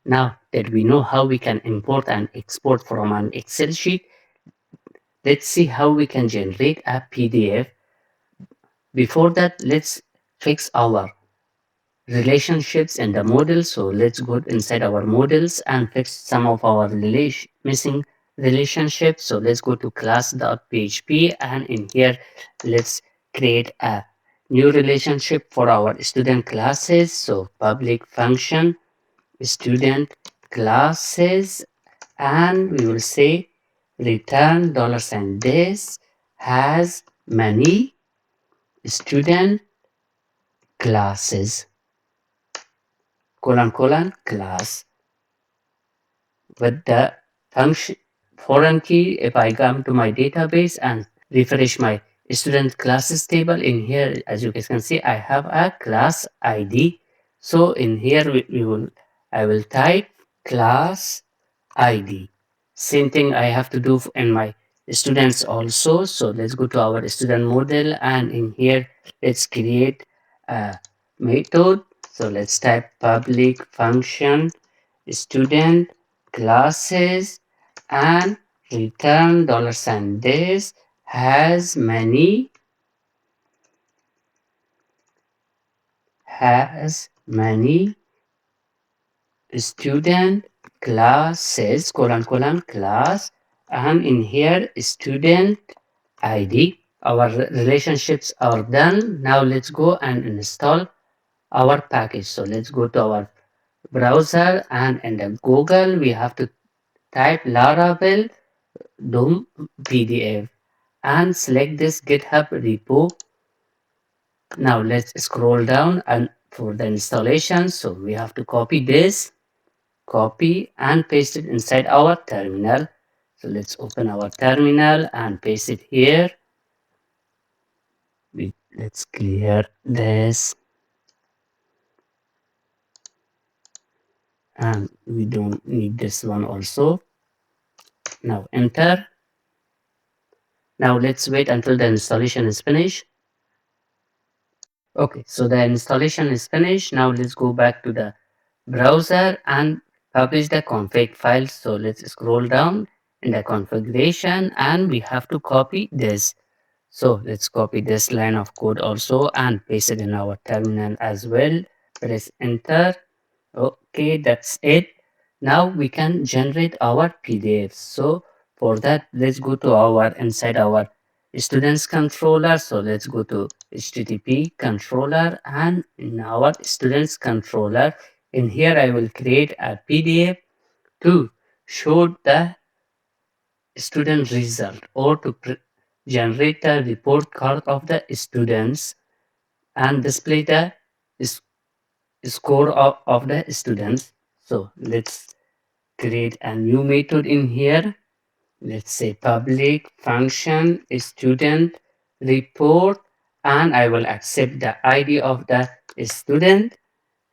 Now that we know how we can import and export from an Excel sheet, let's see how we can generate a PDF. Before that, let's fix our relationships in the model. So let's go inside our models and fix some of our missing relationships. So let's go to class.php, and in here, let's create a new relationship for our student classes. So public function student classes, and we will say return $sign this has many student classes class with the function foreign key. If I come to my database and refresh my student classes table, in here, as you guys can see, I have a class ID. So in here, I will type class ID. Same thing I have to do in my students also. So let's go to our student model, and in here, let's create a method. So let's type public function student classes and return $sign this has many student classes class, and in here student ID. Our relationships are done. Now let's go and install our package. So let's go to our browser, and in the Google we have to type Laravel DOM PDF and select this GitHub repo. Now let's scroll down and for the installation. So we have to copy this, copy and paste it inside our terminal. So let's open our terminal and paste it here. Let's clear this, and we don't need this one also. Now enter. Now let's wait until the installation is finished. Okay, so the installation is finished. Now let's go back to the browser and publish the config file. So let's scroll down in the configuration, and we have to copy this. So let's copy this line of code also and paste it in our terminal as well. Press enter. Okay, that's it. Now we can generate our PDFs. So for that, let's go to our inside our students controller. So let's go to HTTP controller, and in our students controller, in here I will create a PDF to show the student result, or to generate the report card of the students and display the score of the students. So let's create a new method in here. Let's say public function student report, and I will accept the ID of the student.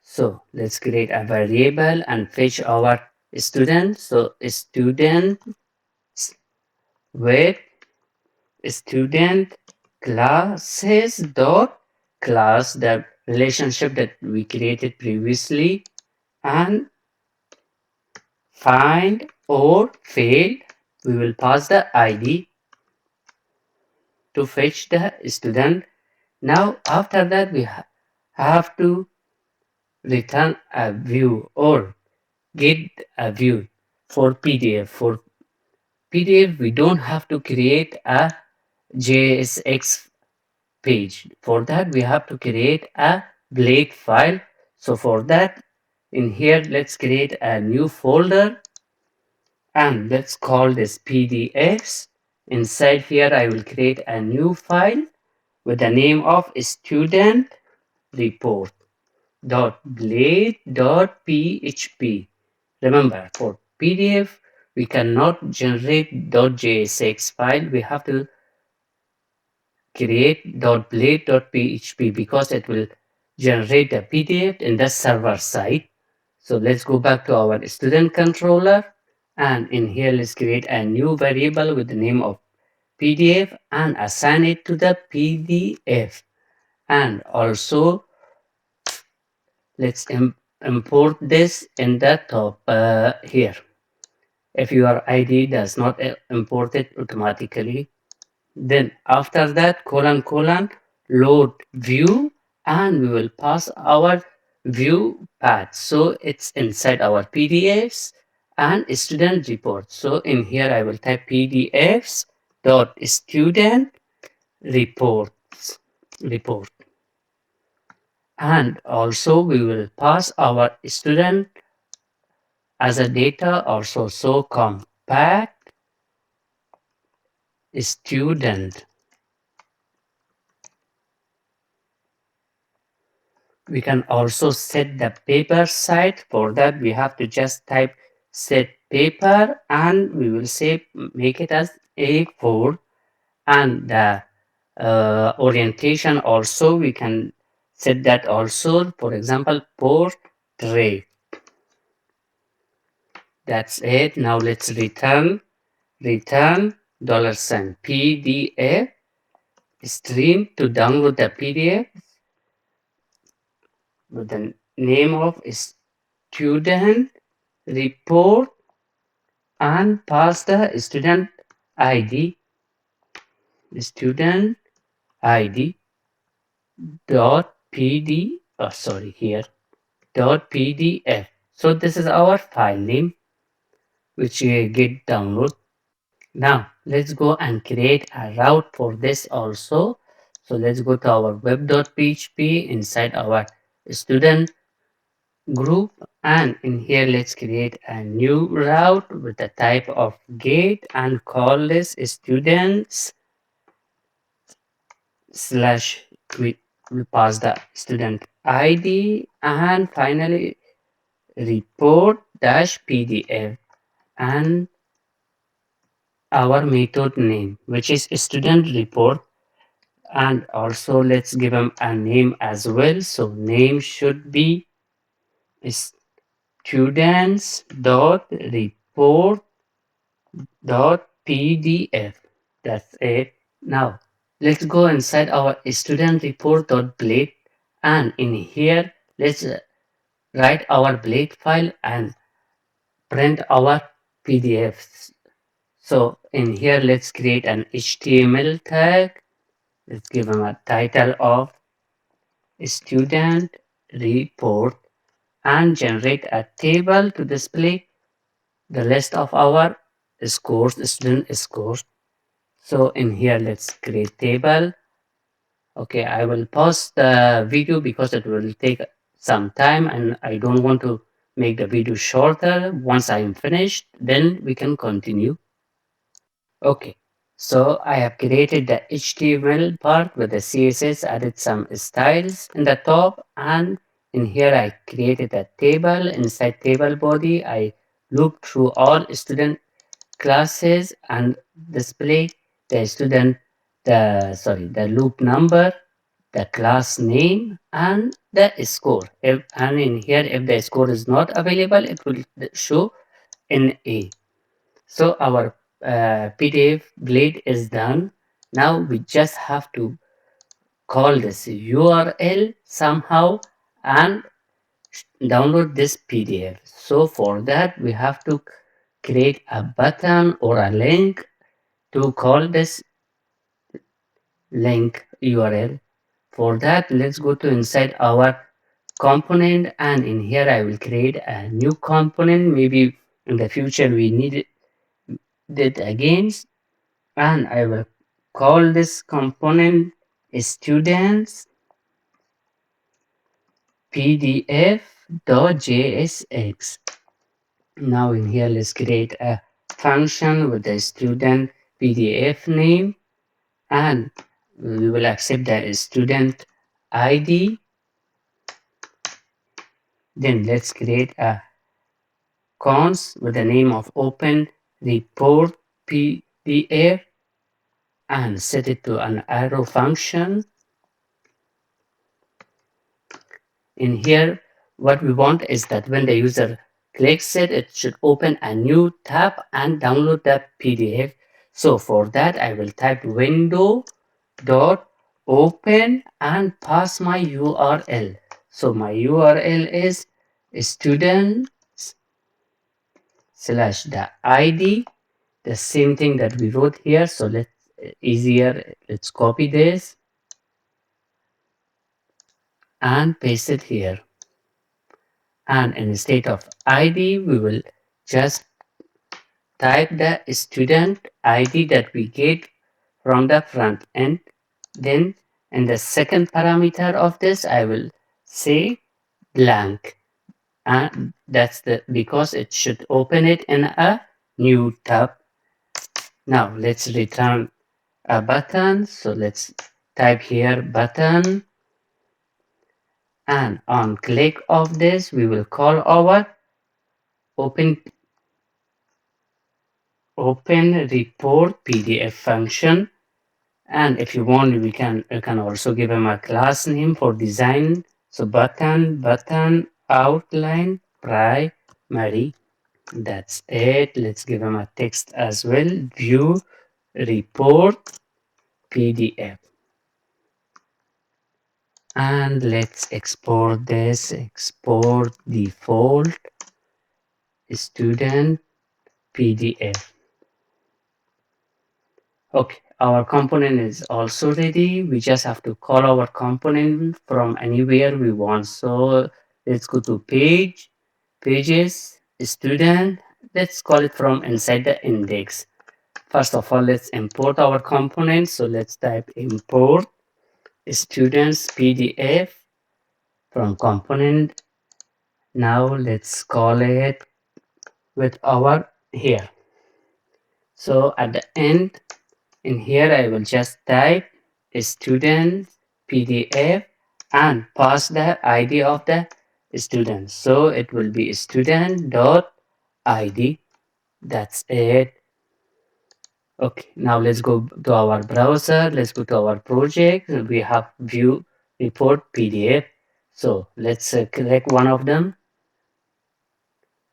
So let's create a variable and fetch our student. So student with student classes dot class, the relationship that we created previously, and find or failed, we will pass the ID to fetch the student. Now after that, we have to return a view or get a view for PDF. For PDF, we don't have to create a JSX page. For that, we have to create a blade file. So for that, in here, let's create a new folder, and let's call this PDFs. Inside here, I will create a new file with the name of student report dot blade dot php. Remember, for PDF, we cannot generate .jsx file. We have to create .blade.php because it will generate a PDF in the server side. So let's go back to our student controller, and in here let's create a new variable with the name of PDF and assign it to the PDF. And also let's import this in the top here. If your ID does not import it automatically, then after that colon load view, and we will pass our view path. So it's inside our PDFs and student report. So in here I will type PDFs dot student report, and also we will pass our student as a data also. So compact student. We can also set the paper size. For that, we have to just type set paper, and we will say make it as A4. And the orientation also, we can set that also. For example, portrait. That's it. Now let's return $sign PDF stream to download the PDF with the name of student report, and pass the student id dot pd sorry, here dot pdf. So this is our file name which we get download. Now let's go and create a route for this also. So let's go to our web.php inside our student group, and in here let's create a new route with the type of get, and call this students slash we pass the student id, and finally report dash pdf, and our method name which is student report, and also let's give them a name as well. So name should be students dot report dot pdf. That's it. Now let's go inside our student report dot blade, and in here let's write our blade file and print our PDFs. So in here let's create an HTML tag. Let's give them a title of student report, and generate a table to display the list of our scores, student scores. So in here, let's create table. Okay, I will pause the video because it will take some time and I don't want to make the video shorter. Once I am finished, then we can continue. Okay, so I have created the HTML part with the CSS, added some styles in the top, and in here I created a table. Inside table body, I looped through all student classes and display the student, the loop number, the class name, and the score. And in here, if the score is not available, it will show in A. So our PDF blade is done. Now we just have to call this URL somehow and download this PDF. So for that, we have to create a button or a link to call this link URL. For that, let's go to inside our component, and in here I will create a new component. Maybe in the future we need it again, and I will call this component students pdf.jsx. Now in here let's create a function with the student pdf name, and we will accept the student id. Then let's create a cons with the name of open report pdf, and set it to an arrow function. In here, what we want is that when the user clicks it, it should open a new tab and download the PDF. So for that, I will type window dot open and pass my URL. So my URL is student slash the ID, the same thing that we wrote here. So let's copy this and paste it here. And instead of ID, we will just type the student ID that we get from the front end. Then in the second parameter of this, I will say blank. And that's the because it should open it in a new tab. Now let's return a button. So let's type here button, and on click of this, we will call our open open report PDF function. And if you want, we can also give them a class name for design. So button outline primary. That's it. Let's give them a text as well. View report PDF. And let's export this. Export default student PDF. Okay, our component is also ready. We just have to call our component from anywhere we want. So let's go to pages, student. Let's call it from inside the index. First of all, let's import our component. So let's type import students PDF from component. Now let's call it with our here. So at the end, in here, I will just type student PDF and pass the ID of the student. So it will be student dot ID. That's it. Okay, now let's go to our browser. Let's go to our project. We have view report PDF. So let's click one of them.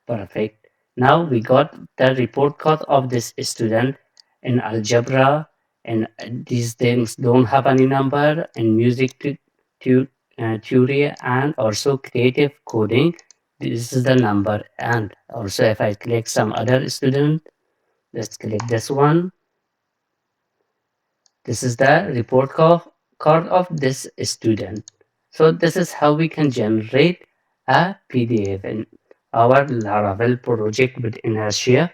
Perfect. Now we got the report card of this student in algebra, and these things don't have any number in music theory and also creative coding. This is the number. And also if I click some other student, let's click this one. This is the card of this student. So this is how we can generate a PDF in our Laravel project with Inertia.